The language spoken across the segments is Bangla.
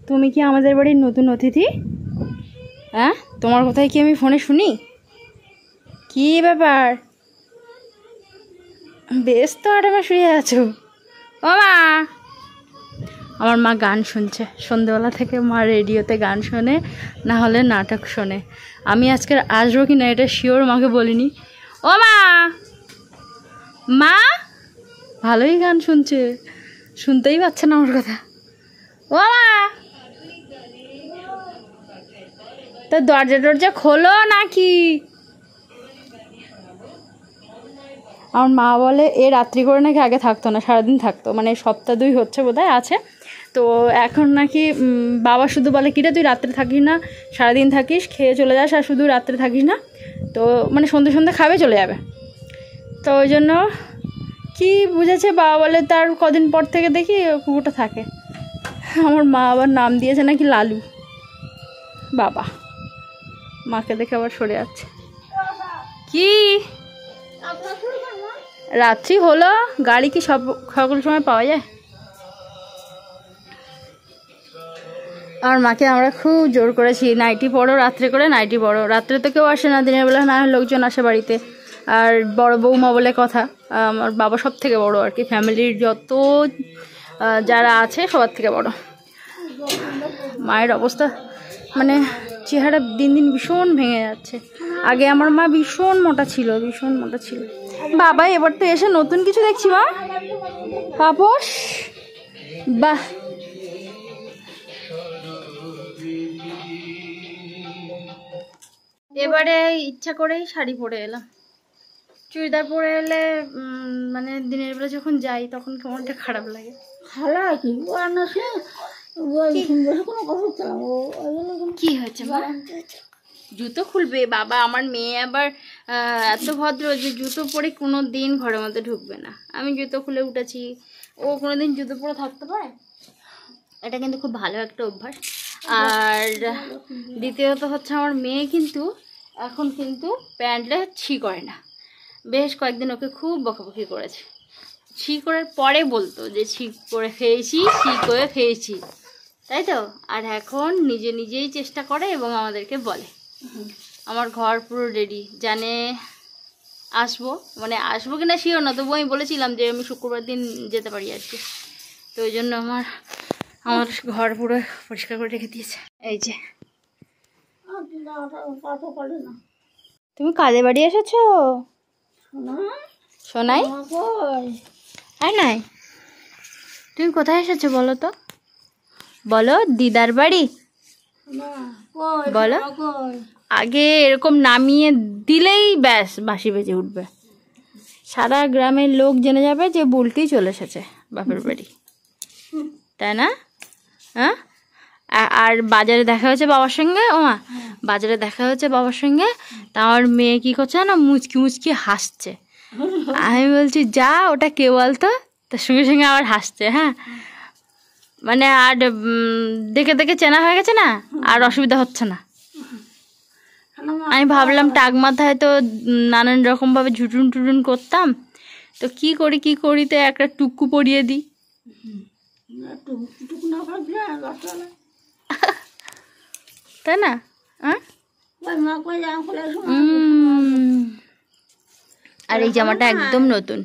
তুমি কি আমাদের বাড়ির নতুন অতিথি? হ্যাঁ, তোমার কথাই কি আমি ফোনে শুনি? কি ব্যাপার? বেশ তো আরামে শুয়ে আছো। ও মা, আমার মা গান শুনছে। সন্ধ্যেবেলা থেকে মা রেডিওতে গান শোনে, না হলে নাটক শোনে। আমি আজকে আসবো কি না এটা শিওর মাকে বলিনি। ও মা, মা ভালোই গান শুনছে, শুনতেই পাচ্ছে না আমার কথা। ও মা, তো দরজা টরজা খোলো নাকি? আমার মা বলে এ রাত্রি করে নাকি আগে থাকতো না, সারাদিন থাকতো, মানে সপ্তাহ 2 হচ্ছে বোধহয় আছে। তো এখন নাকি বাবা শুধু বলে কিরে তুই রাত্রে থাকিস না, সারাদিন থাকিস, খেয়ে চলে যাস, আর শুধু রাত্রে থাকিস না। তো মানে সন্ধ্যে সন্ধ্যে খাবে চলে যাবে। তো ওই জন্য কি বুঝেছে বাবা বলে তার কদিন পর থেকে দেখি কুকুরটা থাকে। আমার মা আবার নাম দিয়েছে নাকি লালু। বাবা, মাকে দেখে আবার সরে যাচ্ছে। কি রাত্রি হলো, গাড়ি কি সকল সময় পাওয়া যায়? আমার মাকে আমরা খুব জোর করেছি নাইটি পরো, রাত্রে করে নাইটি পরো। রাত্রে তো কেউ আসে না, দিনের বেলা না লোকজন আসে বাড়িতে। আর বড় বৌমা বলে কথা, আমার বাবা সব থেকে বড় আর কি, ফ্যামিলির যত যারা আছে সবার থেকে বড়। মায়ের অবস্থা মানে চেহারা দিন দিন ভীষণ ভেঙে যাচ্ছে। আগে আমার মা ভীষণ মোটা ছিল, ভীষণ মোটা ছিল। বাবা এবার তো এসে নতুন কিছু দেখছি মা, পাপোশ। বাহ, এবারে ইচ্ছা করেই শাড়ি পরে এলাম। চুড়িদার পরে এলে মানে দিনের বেলা যখন যাই তখন কেমনটা খারাপ লাগে। কি হয়েছে মা? জুতো খুলবে বাবা? আমার মেয়ে আবার এত ভদ্র যে জুতো পরে কোনো দিন ঘরের মধ্যে ঢুকবে না। আমি জুতো খুলে উঠেছি, ও কোনোদিন জুতো পরে থাকতে পারে? এটা কিন্তু খুব ভালো একটা অভ্যাস। আর দ্বিতীয়ত হচ্ছে আমার মেয়ে কিন্তু এখন কিন্তু প্যান্টটা ছি করে না। বেশ কয়েকদিন ওকে খুব বকাবকি করেছে। ছি করার পরে বলতো যে ছি করে খেয়েছি, ছি করে খেয়েছি, তাই তো? আর এখন নিজে নিজেই চেষ্টা করে এবং আমাদেরকে বলে। আমার ঘর পুরো রেডি, জানে আসবো, মানে আসবো কিনা শিওর না, তবু আমি বলেছিলাম যে আমি শুক্রবার দিন যেতে পারি আর কি। তো ওই জন্য আমার ঘর পুরো পরিষ্কার করে রেখে দিয়েছে। এই যে তুমি কাজে বাড়ি এসেছো সোনাই? আর নাই, তুমি কোথায় এসেছো বলো তো? বলো, দিদার বাড়ি বলো। আগে এরকম নামিয়ে দিলেই ব্যাস বাঁশি বেজে উঠবে, সারা গ্রামের লোক জেনে যাবে যে বুলটি চলে এসেছে বাপের বাড়ি, তাই না? হ্যাঁ, আর বাজারে দেখা হয়েছে বাবার সঙ্গে। ও মা, বাজারে দেখা হয়েছে বাবার সঙ্গে, তা আমার মেয়ে কি করছে না, মুচকি মুচকি হাসছে। আমি বলছি যা, ওটা কে বলতো? তার সঙ্গে সঙ্গে আবার হাসছে। হ্যাঁ, মানে আর দেখে দেখে চেনা হয়ে গেছে না, আর অসুবিধা হচ্ছে না। আমি ভাবলাম টাক মাথায় তো নানান রকমভাবে ঝুটুন টুটুন করতাম, তো কি করি তো একটা টুকু পরিয়ে দিই, তাই না? আর এই জামাটা একদম নতুন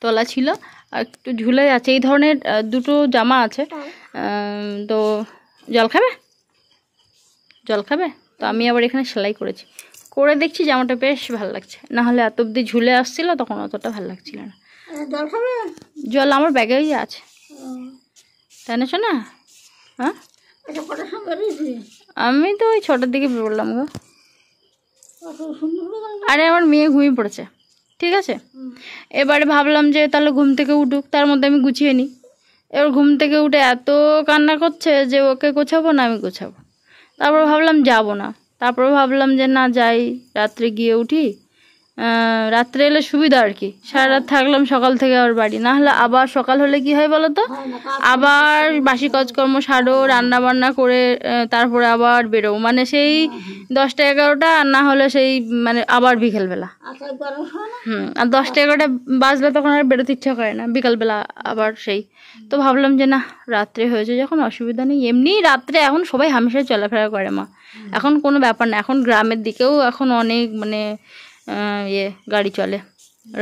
তোলা ছিল, আর একটু ঝুলে আছে। এই ধরনের দুটো জামা আছে। তো জল খাবে? তো আমি আবার এখানে সেলাই করে দেখছি জামাটা বেশ ভালো লাগছে। না হলে এত অব্দি ঝুলে আসছিল তখন অতটা ভালো লাগছিল না। জল আমার ব্যাগেই আছে, তাই না শোনা? হ্যাঁ, আমি তো ওই 6টার দিকে বেরোলাম গো। আরে আমার মেয়ে ঘুমিয়ে পড়েছে, ঠিক আছে। এবারে ভাবলাম যে তাহলে ঘুম থেকে উঠুক, তার মধ্যে আমি গুছিয়ে নিই। এবার ঘুম থেকে উঠে এত কান্না করছে যে ওকে গোছাবো না আমি গোছাবো। তারপর ভাবলাম যাব না, তারপর ভাবলাম যে না যাই, রাত্রে গিয়ে উঠি, রাত্রে এলে সুবিধা আর কি, সারা রাত থাকলাম, সকাল থেকে আবার বাড়ি, না হলে আবার সকাল হলে কি হয় বলো তো, আবার বাসি কাজকর্ম সারো, রান্না বান্না করে তারপরে আবার বেরো, মানে সেই 10টা 11টা, আর না হলে সেই মানে আবার বিকেলবেলা। আর 10টা 11টা বাজলে তখন আর বেরোতে ইচ্ছা করে না, বিকালবেলা আবার সেই। তো ভাবলাম যে না, রাত্রে হয়েছে যখন অসুবিধা নেই, এমনি রাত্রে এখন সবাই হামেশাই চলাফেরা করে মা, এখন কোনো ব্যাপার না, এখন গ্রামের দিকেও এখন অনেক মানে গাড়ি চলে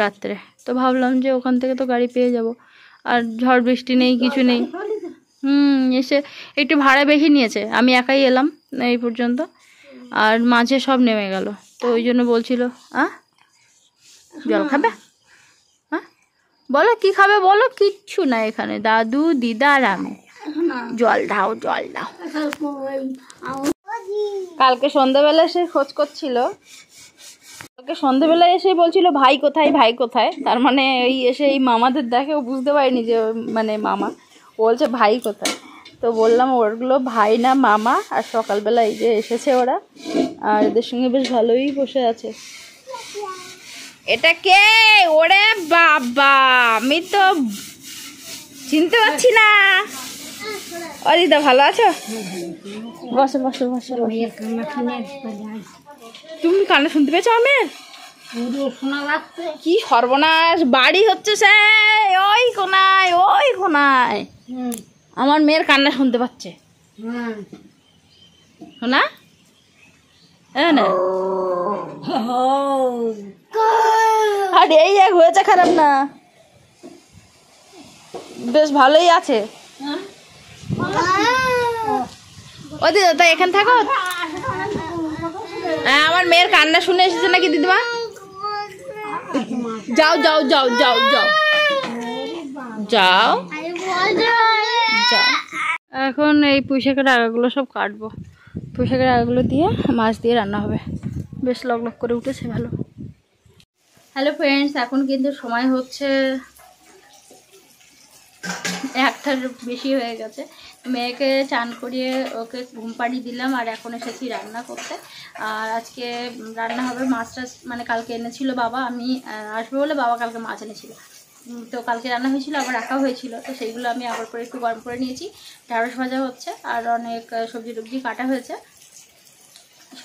রাত্রে। তো ভাবলাম যে ওখান থেকে তো গাড়ি পেয়ে যাব, আর ঝড় বৃষ্টি নেই, কিছু নেই। এসে একটু ভাড়া বেশি নিয়েছে, আমি একাই এলাম এই পর্যন্ত, আর মাঝে সব নেমে গেল। তো ওই জন্য বলছিল জল খাবে, বলো কি খাবে বলো, কিচ্ছু না এখানে, দাদু দিদা আর আমি, জল দাও জল দাও। কালকে সন্ধ্যাবেলা এসে খোঁজ করছিল, কালকে সন্ধ্যাবেলায় এসে বলছিল ভাই কোথায় ভাই কোথায়, তার মানে এই এসে এই মামাদের দেখে ও বুঝতে পারেনি যে মানে মামা, বলছে ভাই কোথায়। তো বললাম ওরগুলো ভাই না মামা, আর সকালবেলা এই যে এসেছে ওরা, আর এদের সঙ্গে বেশ ভালোই বসে আছে। এটা কে? ওরে বাবা, আমি তো চিনতে পারছি না। অদিদা ভালো আছো? বসো বসো বসো। তুমি কানে শুনতে পেয়েছো আমের? কি সর্বনাশ, বাড়ি হচ্ছে সে ওই কোনায়, ওই কোনায় আমার মেয়ের কান্না শুনতে পাচ্ছে। শোনা না, আর এই এক হয়েছে, খারাপ না, বেশ ভালোই আছে। ও দিদা তাই এখানে থাকো, আমার মেয়ের কান্না শুনে এসেছে নাকি দিদিমা? যাও যাও যাও যাও যাও যাও যাও। এখন এই পুঁইশাকের আগাগুলো সব কাটবো, পুঁইশাকের আগাগুলো দিয়ে মাছ দিয়ে রান্না হবে, বেশ লক লক করে উঠেছে, ভালো। হ্যালো ফ্রেন্ডস, এখন কিন্তু সময় হচ্ছে 1টার বেশি হয়ে গেছে। মেয়েকে চান করিয়ে ওকে ঘুম পাড়িয়ে দিলাম, আর এখন এসেছি রান্না করতে। আর আজকে রান্না হবে মাছ টাছ, মানে কালকে এনেছিল বাবা, আমি আসবো বলে বাবা কালকে মাছ এনেছিল, তো কালকে রান্না হয়েছিল আবার রাখা হয়েছিল, তো সেইগুলো আমি আবার করে একটু গরম করে নিয়েছি। ঢ্যাঁড়স ভাজা হচ্ছে, আর অনেক সবজি টবজি কাটা হয়েছে।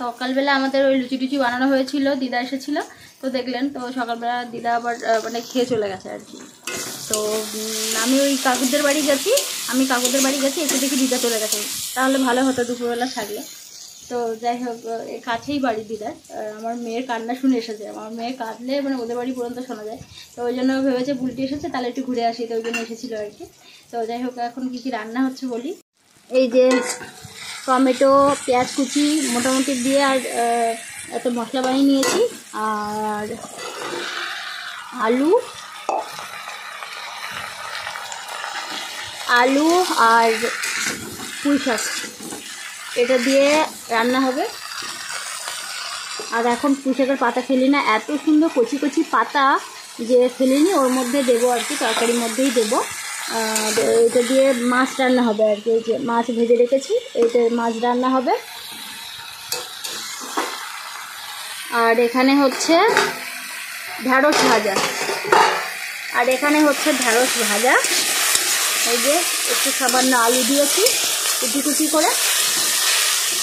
সকালবেলা আমাদের ওই লুচি টুচি বানানো হয়েছিল, দিদা এসেছিল তো দেখলেন, তো সকালবেলা দিদা আবার মানে খেয়ে চলে গেছে আর কি। তো আমি ওই কাকুদের বাড়ি গেছি, এসে দেখি দিদা চলে গেছে, তাহলে ভালো হতো দুপুরবেলা থাকলে। তো যাই হোক, কাছেই বাড়ি দিদার, আমার মেয়ের কান্না শুনে এসেছে, আমার মেয়ে কাঁদলে মানে ওদের বাড়ি পর্যন্ত শোনা যায়, তো ওই জন্য ভেবেছে বুলটি এসেছে তাহলে একটু ঘুরে আসি, তো ওই জন্য এসেছিলো আর কি। তো যাই হোক, এখন কী কী রান্না হচ্ছে বলি। এই যে টমেটো পেঁয়াজ কুচি মোটামুটি দিয়ে আর এত মশলা বানিয়ে নিয়েছি, আর আলু আর পুঁই শাক, এটা দিয়ে রান্না হবে। আর এখন পুঁই শাকের পাতা ফেলি না, এত সুন্দর কচি কচি পাতা যে ফেলিনি, ওর মধ্যে দেবো আর কি, তরকারির মধ্যেই দেবো। এটা দিয়ে মাছ রান্না হবে আর কি, এই যে মাছ ভেজে রেখেছি, এইটা মাছ রান্না হবে। আর এখানে হচ্ছে ঢ্যাঁড়স ভাজা, এই যে একটু সামান্য আলু দিয়েছি কুচি কুচি করে।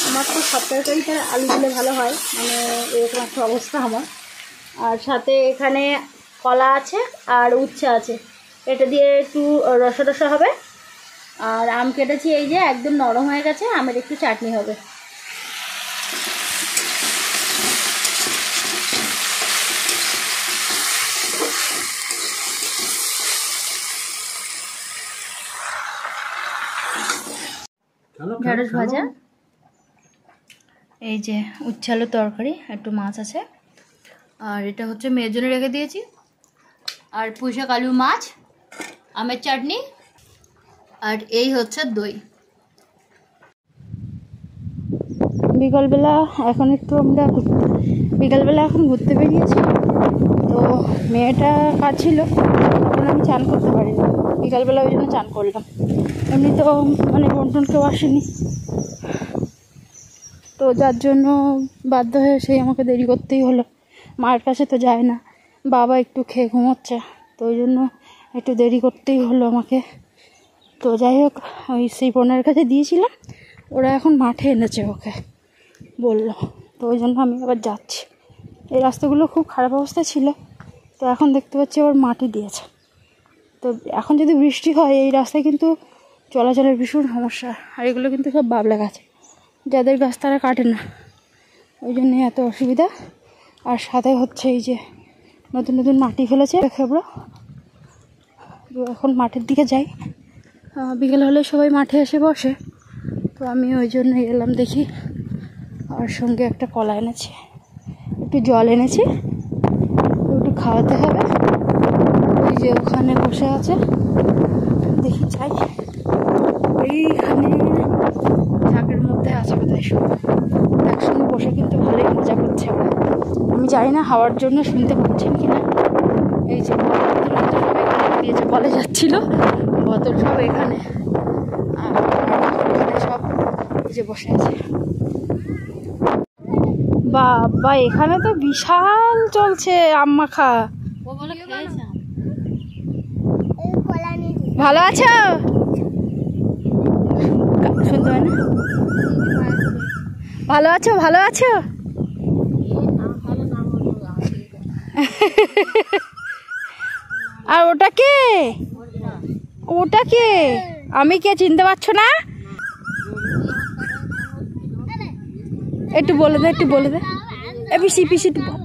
আমার তো সব তরকারিতে আলু দিলে ভালো হয়, মানে এরকম একটা অবস্থা আমার। আর সাথে এখানে কলা আছে আর উচ্ছে আছে, এটা দিয়ে একটু রসা রসা হবে। আর আম কেটেছি, এই যে একদম নরম হয়ে গেছে, আমের একটু চাটনি হবে। ঢ্যাঁড়স ভাজা, এই যে উচ্ছে আলুর তরকারি, একটু মাছ আছে, আর এটা হচ্ছে মেয়ের জন্য রেখে দিয়েছি, আর পুঁই শাক আলু মাছ, আমের চাটনি, আর এই হচ্ছে দই। বিকালবেলা এখন ঘুরতে বেরিয়েছি, তো মেয়েটা কাঁদছিল, তখন আমি চান করতে পারিনি বিকালবেলা, ওই জন্য চান করলাম। এমনি তো মানে বোন কেউ আসেনি, তো যার জন্য বাধ্য হয়ে সেই আমাকে দেরি করতেই হলো, মায়ের কাছে তো যায় না, বাবা একটু খেয়ে ঘুমোচ্ছে, তো ওই জন্য একটু দেরি করতেই হলো আমাকে। তো যাই হোক, ওই সেই বোনের কাছে দিয়েছিলাম, ওরা এখন মাঠে এনেছে ওকে বললো, তো ওই জন্য আমি আবার যাচ্ছি। এই রাস্তাগুলো খুব খারাপ অবস্থা ছিল, তো এখন দেখতে পাচ্ছি আবার মাটি দিয়েছে। তো এখন যদি বৃষ্টি হয় এই রাস্তায় কিন্তু চলাচলের ভীষণ সমস্যা। আর এগুলো কিন্তু সব বাবলা গাছ, যাদের গাছ তারা কাটে না, ওই জন্য এত অসুবিধা। আর সাথে হচ্ছে এই যে নতুন নতুন মাটি ফেলেছে খেবড়ো। তো এখন মাঠের দিকে যাই, বিকেল হলে সবাই মাঠে এসে বসে, তো আমি ওই জন্য এলাম দেখি। আর সঙ্গে একটা কলা এনেছি, একটু জল এনেছি, একটু খাওয়াতে হবে। ওই যে ওখানে বসে আছে, দেখি চাই এইখানে ঝাঁকের মধ্যে আছে বোধহয় সব একসঙ্গে বসে, কিন্তু ভালোই মজা করছে ওরা। আমি জানি না হাওয়ার জন্য শুনতে পাচ্ছেন কিনা। এই যে দিয়েছে, বলে যাচ্ছিল বোতল সব এখানে, আর এখানে সব এই যে বসে আছে। বাবা এখানে তো বিশাল চলছে আম মাখা। ভালো আছো? শুনতে পাই না। ভালো আছো? ভালো আছো? আর ওটা কে? ওটা কে? আমি কে চিনতে পারছো না? একটু বলে দে, একটু বলে দে। এ পিসি পিসি একটু বল।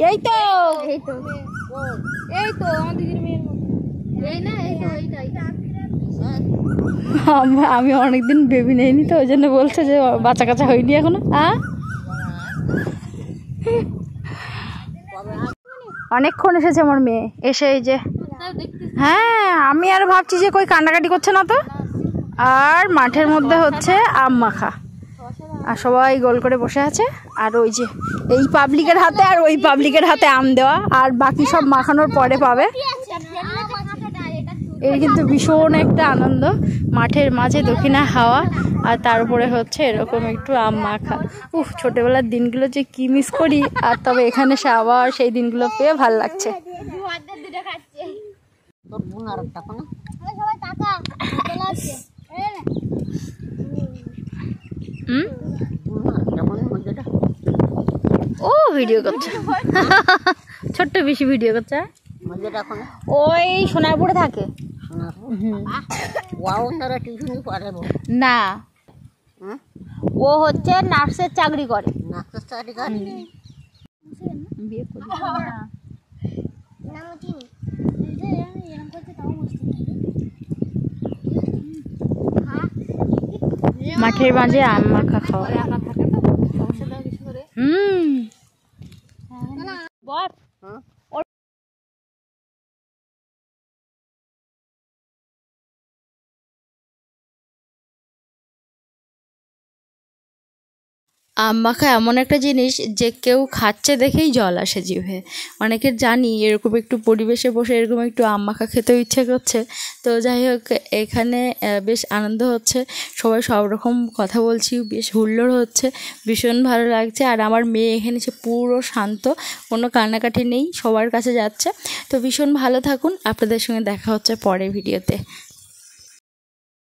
এই তো এই তো এই তো আমার দিদির মেয়ের মতো। এই না, এই তো এইটাই। আমি অনেকদিন বেবি নেইনি, তো ওই জন্য বলছে যে বাচ্চা কাচ্চা হয়নি এখনো। অনেকক্ষণ এসেছে আমার মেয়ে, এসে এই যে, হ্যাঁ আমি আর ভাবছি যে কই কান্নাকাটি করছে না তো। আর মাঠের মধ্যে হচ্ছে আম মাখা, আর সবাই গোল করে বসে আছে। আর ওই যে এই পাবলিকের হাতে আর ওই পাবলিকের হাতে আম দেওয়া, আর বাকি সব মাখানোর পরে পাবে। এই কিন্তু ভীষণ একটা আনন্দ, মাঠের মাঝে দক্ষিণা হাওয়া, আর তারপরে হচ্ছে এরকম একটু আম মাখা। ছোটবেলার দিনগুলো যে কি মিস করি, আর তবে এখানে সে আবার সেই দিনগুলো পেয়ে ভাল লাগছে। ও ভিডিও করছে, ছোট্ট বেশি ভিডিও করছে। ওই সোনারপুরে থাকে না, ও হচ্ছে নার্সের চাকরি করে। মাঠের মাঝে আম মাখা খাওয়া। বল আম মাখা এমন একটা জিনিস যে কেউ খাচ্ছে দেখেই জল আসে জিভে। অনেকের জানি এরকম একটু পরিবেশে বসে এরকম একটু আম মাখা খেতেও ইচ্ছে করছে। তো যাই হোক, এখানে বেশ আনন্দ হচ্ছে, সবাই সব রকম কথা বলছি, বেশ হুল্লোড় হচ্ছে, ভীষণ ভালো লাগছে। আর আমার মেয়ে এখানে সে পুরো শান্ত, কোনো কান্নাকাটি নেই, সবার কাছে যাচ্ছে। তো ভীষণ ভালো থাকুন, আপনাদের সঙ্গে দেখা হচ্ছে পরের ভিডিওতে।